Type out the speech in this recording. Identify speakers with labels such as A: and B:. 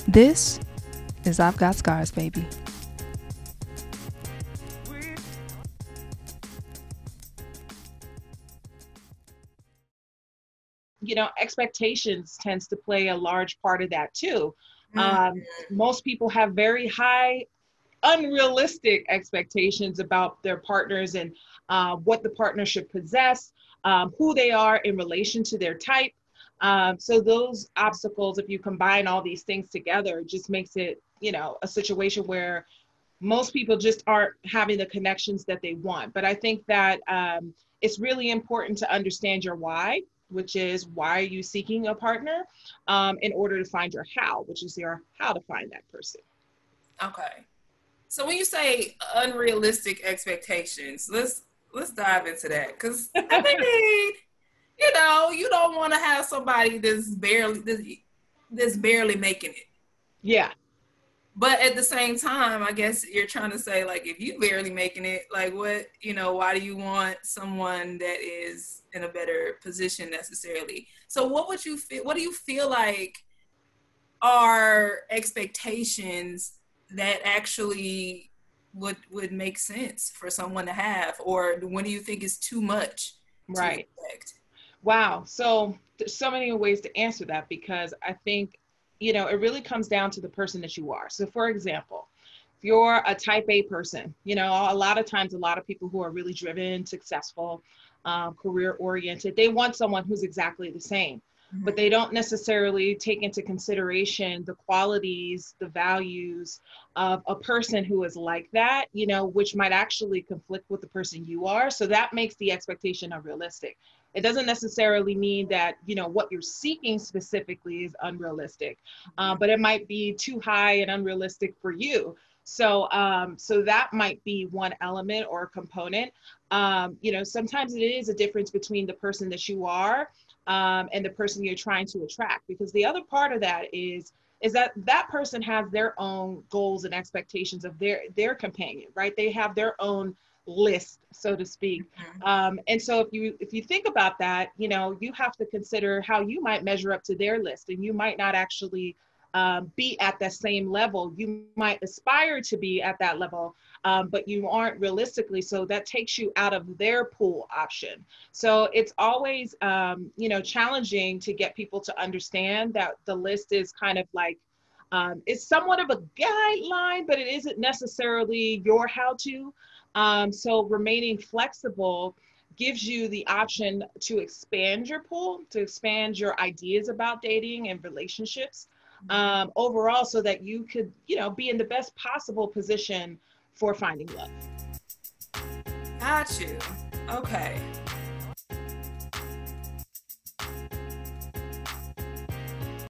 A: This is I've Got Scars, baby.
B: You know, expectations tends to play a large part of that too. Most people have very high, unrealistic expectations about their partners and what the partner should possess, who they are in relation to their type. So those obstacles, if you combine all these things together, just makes it, you know, a situation where most people just aren't having the connections that they want. But I think that it's really important to understand your why, which is why are you seeking a partner, in order to find your how, which is your how to find that person.
C: Okay. So when you say unrealistic expectations, let's dive into that, because I mean, you know, you don't want to have somebody that's barely making it.
B: Yeah.
C: But at the same time, I guess you're trying to say, like, if you barely making it, like, what, you know, why do you want someone that is in a better position necessarily? So what would you feel, what do you feel like are expectations that actually would make sense for someone to have? Or when do you think is too much to expect?
B: Wow. So there's so many ways to answer that, because I think, you know, it really comes down to the person that you are. So for example, if you're a type A person, you know, a lot of times, a lot of people who are really driven, successful, career oriented, they want someone who's exactly the same, but they don't necessarily take into consideration the qualities, the values of a person who is like that, you know, which might actually conflict with the person you are. So that makes the expectation unrealistic. It doesn't necessarily mean that, you know, what you're seeking specifically is unrealistic, but it might be too high and unrealistic for you. So, so that might be one element or component. You know, sometimes it is a difference between the person that you are, and the person you're trying to attract, because the other part of that is that that person has their own goals and expectations of their companion, right? They have their own list, so to speak. And so if you think about that, you know, you have to consider how you might measure up to their list, and you might not actually be at that same level. You might aspire to be at that level, but you aren't realistically. So that takes you out of their pool option. So it's always, you know, challenging to get people to understand that the list is kind of like, it's somewhat of a guideline, but it isn't necessarily your how-to. So remaining flexible gives you the option to expand your pool, to expand your ideas about dating and relationships, overall, so that you could, you know, be in the best possible position for finding love.
C: Got you. Okay.